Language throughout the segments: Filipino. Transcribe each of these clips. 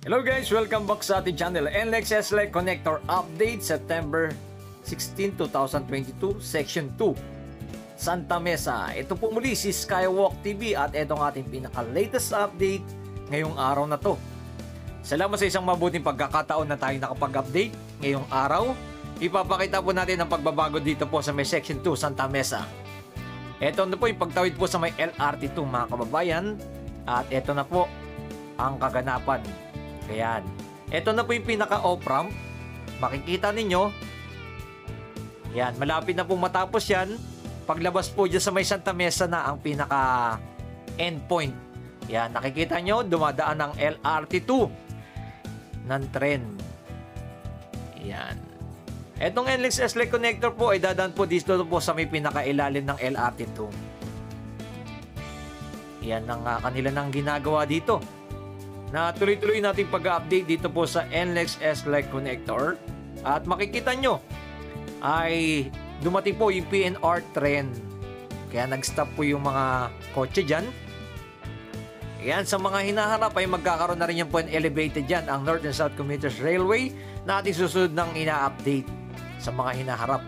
Hello guys! Welcome back sa ating channel NLEX S-Lite Connector Update September 16, 2022 Section 2 Santa Mesa. Ito po muli si Skywalk TV at itong ating pinaka-latest update ngayong araw na to. Salamat sa isang mabuting pagkakataon na tayo nakapag-update ngayong araw. Ipapakita po natin ang pagbabago dito po sa may Section 2 Santa Mesa. Ito na po yung pagtawid po sa may LRT2 mga kababayan. At ito na po ang kaganapan. Ayan. Ito na po yung pinaka-off-ramp. Makikita ninyo. Ayan. Malapit na po matapos yan. Paglabas po dyan sa may Santa Mesa na ang pinaka-endpoint. Ayan. Nakikita nyo, dumadaan ng LRT2 ng tren. Ayan. Etong NLEX S-Lite Connector po ay dadaan po dito po sa may pinaka-ilalim ng LRT2. Ayan ang kanila nang ginagawa dito. Na tuloy-tuloy natin pag-update dito po sa NLEX S-Lite Connector. At makikita nyo ay dumating po yung PNR trend. Kaya nag-stop po yung mga kotse dyan. Ayan, sa mga hinaharap ay magkakaroon na rin yung po elevated dyan ang North and South Commuters Railway na ating susunod ng ina-update sa mga hinaharap.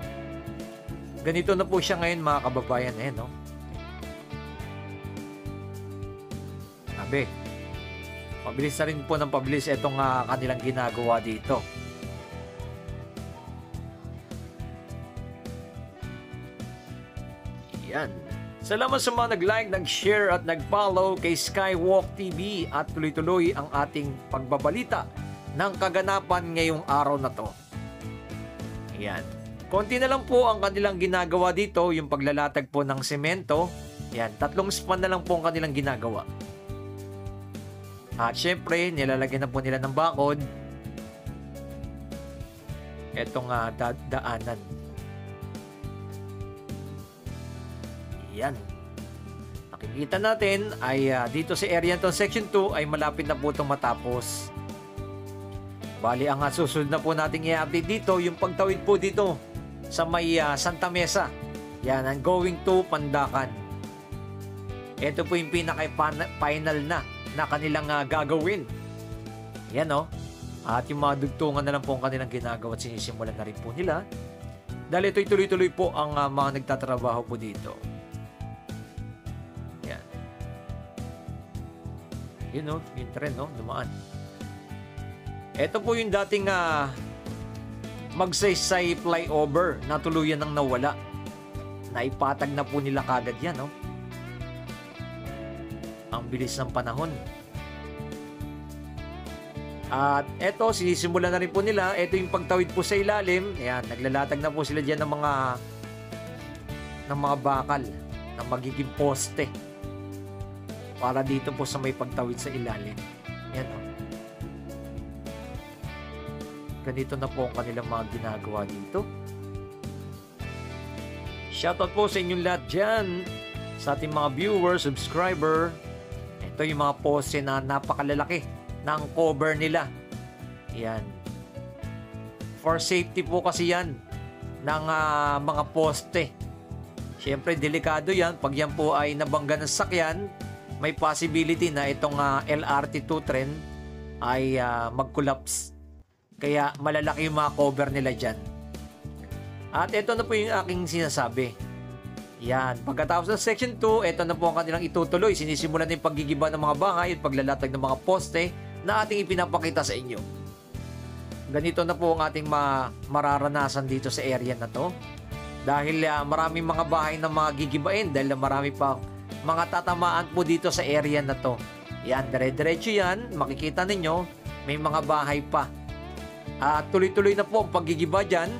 Ganito na po siya ngayon mga kababayan. No? Sabi, pabilis na rin po ng pabilis itong kanilang ginagawa dito. Yan. Salamat sa mga nag-like, nag-share at nag-follow kay Skywalk TV at tuloy-tuloy ang ating pagbabalita ng kaganapan ngayong araw na to. Yan. Konti na lang po ang kanilang ginagawa dito, yung paglalatag po ng semento. Yan, 3 span na lang po ang kanilang ginagawa. At syempre, nilalagyan na po nila ng bakod etong daanan. Yan. Nakikita natin ay dito sa area nito, Section 2 ay malapit na po itong matapos. Bali, ang susunod na po nating i-update dito, yung pagtawid po dito sa may Santa Mesa. Yan, ang going to Pandacan. Ito po yung pinaka-final na kanilang gagawin. Yan o. At yung mga dugtungan na lang po ang kanilang ginagawa at sinisimulan na rin po nila. Dahil ito'y tuloy-tuloy po ang mga nagtatrabaho po dito. Yan. Yun o, yung tren o, dumaan. Ito po yung dating Magsaysay flyover na tuluyan ng nawala. Naipatag na po nila kagad yan o. Ang bilis ng panahon. At eto, sinisimulan na rin po nila. Ito yung pagtawid po sa ilalim. Ayan, naglalatag na po sila dyan ng mga bakal na magiging poste para dito po sa may pagtawid sa ilalim. Ayan o. Ganito na po ang kanilang mga ginagawa dito. Shoutout po sa inyong lahat dyan, sa ating mga viewers, subscriber. Ito yung mga poste na napakalalaki ng cover nila. Yan. For safety po kasi yan ng mga poste. Siyempre, delikado yan. Pag yan po ay nabangga ng sakyan, may possibility na itong LRT2 trend ay mag-collapse. Kaya malalaki yung mga cover nila dyan. At ito na po yung aking sinasabi. Yan. Pagkatapos ng Section 2, ito na po ang kanilang itutuloy. Sinisimulan na yung paggigiba ng mga bahay at paglalatag ng mga poste na ating ipinapakita sa inyo. Ganito na po ang ating mararanasan dito sa area na to. Dahil maraming mga bahay na magigibain dahil marami pa mga tatamaan po dito sa area na to. Yan, dire-diretso yan. Makikita ninyo, may mga bahay pa. At tuloy-tuloy na po ang paggigiba dyan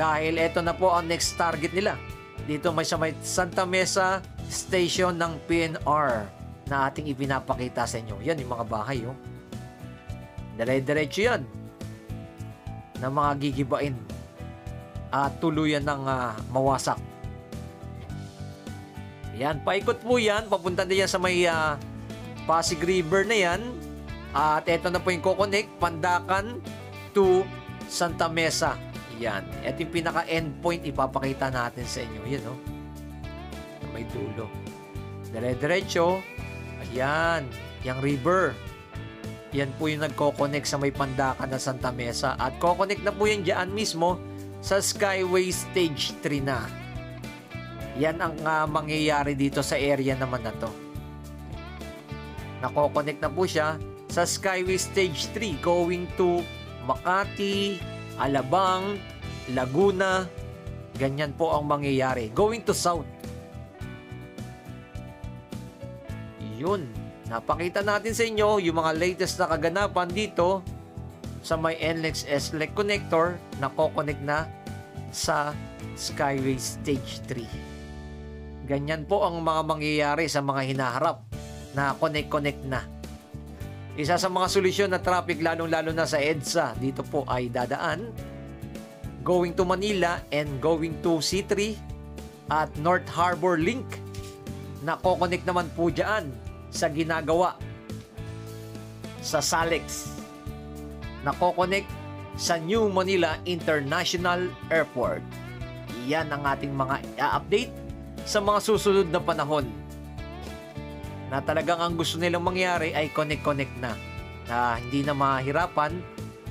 dahil ito na po ang next target nila. Dito may sa may Santa Mesa station ng PNR na ating ipinapakita sa inyo. Yan yung mga bahay. Oh. Dire-diretso yan na mga gigibain at tuluyan ng mawasak. Yan, paikot po yan. Papunta na yan sa may Pasig River na yan. At ito na po yung kukonek, Pandacan to Santa Mesa. Yan. Ito yung pinaka-endpoint ipapakita natin sa inyo. Yan, no? May dulo. Dire-diretso. Ayan. Yung river. Yan po yung nagko-connect sa may Pandacan na Santa Mesa. At ko-connect na po yan dyan mismo sa Skyway Stage 3 na. Yan ang mangyayari dito sa area naman na to. Nako-connect na po siya sa Skyway Stage 3 going to Makati, Alabang, Laguna. Ganyan po ang mangyayari. Going to South. Yun. Napakita natin sa inyo yung mga latest na kaganapan dito sa may NLEX SLEC connector na ko-connect na sa Skyway Stage 3. Ganyan po ang mga mangyayari sa mga hinaharap na connect na. Isa sa mga solusyon na traffic lalong-lalo na sa EDSA dito po ay dadaan going to Manila and going to C3 at North Harbor Link na ko-connect naman po dyan sa ginagawa sa SALEX na ko-connect sa New Manila International Airport. Yan ang ating mga i-update sa mga susunod na panahon na talagang ang gusto nilang mangyari ay connect na hindi na mahirapan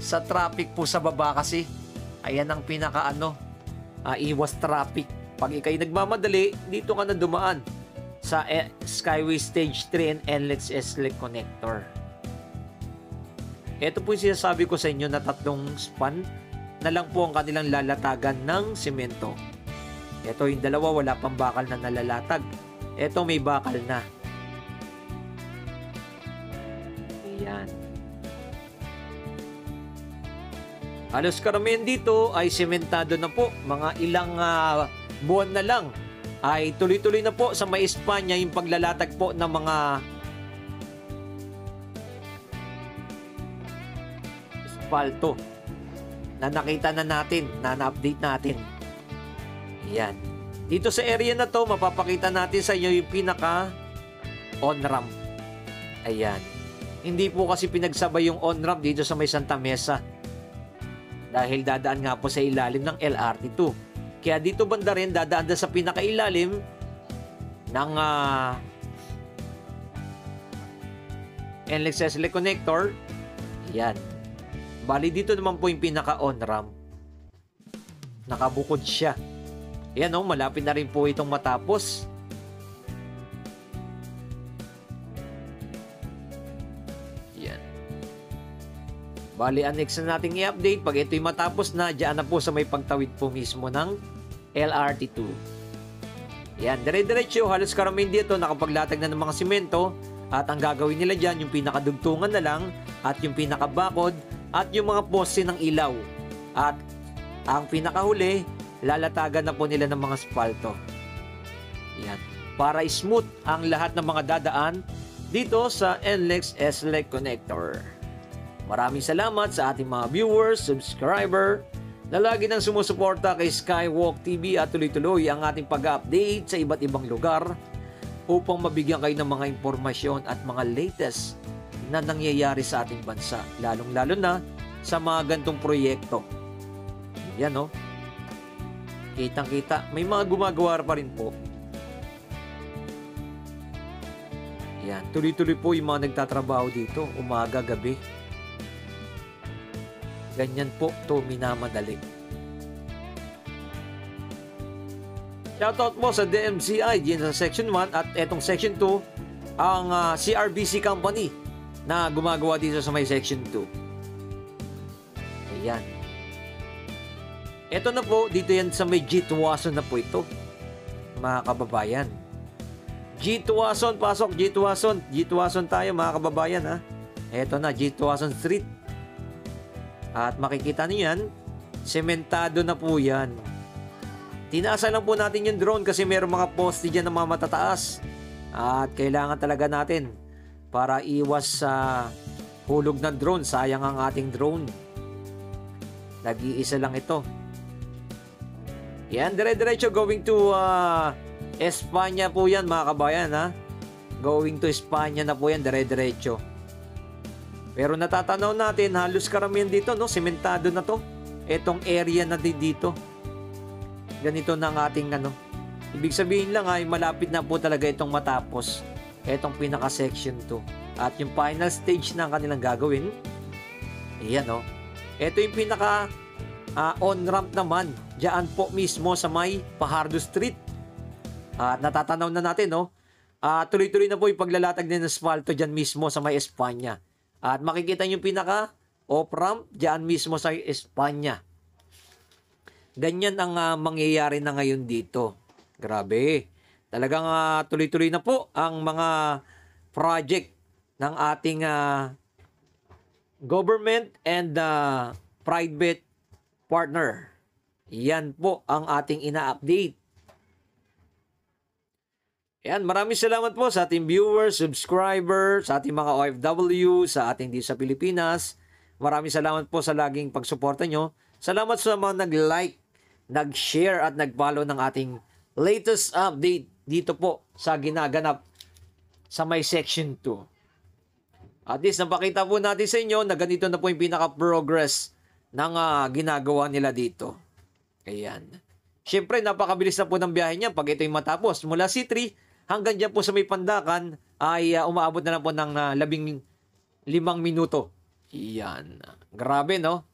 sa traffic po sa baba kasi ayan ang pinaka iwas traffic. Pag ikay nagmamadali, dito ka na dumaan sa Skyway Stage 3 and NLEX SLEC connector. Ito po yung sinasabi ko sa inyo na 3 span na lang po ang kanilang lalatagan ng semento. Ito yung 2 wala pang bakal na nalalatag. Ito may bakal na. Ayan. Halos karamihan dito ay sementado na po. Mga ilang buwan na lang ay tuloy-tuloy na po sa may Espanya yung paglalatag po ng mga espalto na nakita na natin, na na-update natin. Ayan. Dito sa area na to, mapapakita natin sa inyo yung pinaka on-ramp. Ayan. Hindi po kasi pinagsabay yung on-ramp dito sa may Santa Mesa. Dahil dadaan nga po sa ilalim ng LRT2. Kaya dito banda rin dadaan sa pinakailalim ng NLEX SLEC connector. Ayan. Bali dito naman po yung pinaka on-ramp. Nakabukod siya. Ayan malapit na rin po itong matapos. Ayan. Bali annex na natin i-update. Pag ito'y matapos na, dyan na po sa may pagtawid po mismo ng LRT2. Ayan, dire-diretso, halos karamihan dito nakapaglatag na ng mga simento at ang gagawin nila dyan, yung pinakadugtungan na lang at yung pinakabakod at yung mga poste ng ilaw. At ang pinakahuli, lalatagan na po nila ng mga spalto. Ayan, para smooth ang lahat ng mga dadaan dito sa NLEX SLEC connector. Maraming salamat sa ating mga viewers, subscriber, na lagi nang sumusuporta kay Skywalk TV at tuloy-tuloy ang ating pag-update sa iba't ibang lugar upang mabigyan kayo ng mga impormasyon at mga latest na nangyayari sa ating bansa, lalong-lalo na sa mga gantong proyekto. Yan kitang-kita, may mga gumagawa pa rin po. Yan, tuloy-tuloy po yung mga nagtatrabaho dito, umaga, gabi. Ganyan po ito minamadali. Shoutout mo sa DMCI din sa Section 1 at etong Section 2 ang CRBC Company na gumagawa dito sa may Section 2. Ayan. Ito na po, dito yan sa may G. Tuwason na po ito. Mga kababayan. G. Tuwason, pasok G. Tuwason. G. Tuwason tayo mga kababayan ha. Ito na, G. Tuwason Street. At makikita niyo yan, sementado na po yan. Tinaasan lang po natin yung drone kasi mayroong mga poste dyan na mga matataas. At kailangan talaga natin para iwas sa hulog ng drone. Sayang ang ating drone. Nag-iisa lang ito. Yan, dire-diretso going to Espanya po yan mga kabayan ha. Going to Espanya na po yan, dire-diretso. Pero natatanaw natin, halos karamihan dito, sementado na to. Etong area na dito. Ganito na ang ating Ibig sabihin lang ay malapit na po talaga itong matapos. Etong pinaka-section 2. At yung final stage na kanilang gagawin, ayan o. Ito yung pinaka on-ramp naman. Diyan po mismo sa may Fajardo Street. At natatanaw na natin, no? Tuloy-tuloy na po yung paglalatag ng asfalto dyan mismo sa may Espanya. At makikita yung pinaka off-ramp dyan mismo sa Espanya. Ganyan ang mangyayari na ngayon dito. Grabe. Talagang tuloy-tuloy na po ang mga project ng ating government and private partner. Yan po ang ating ina-update. Yan, maraming salamat po sa ating viewers, subscribers, sa ating mga OFW, sa ating di sa Pilipinas. Maraming salamat po sa laging pagsuporta nyo. Salamat sa mga nag-like, nag-share at nag-follow ng ating latest update dito po sa ginaganap sa may section 2. At least napakita po natin sa inyo na ganito na po yung pinaka-progress ng ginagawa nila dito. Ayan. Siyempre, napakabilis na po ng biyahe niya pag ito yung matapos. Mula C3 hanggang dyan po sa may Pandakan ay umaabot na lang po ng 15 minuto. Yan. Grabe, no?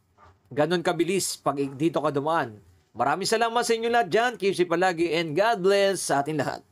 Ganon kabilis pag dito ka dumaan. Maraming salamat sa inyo lahat dyan. Keep safe palagi and God bless sa ating lahat.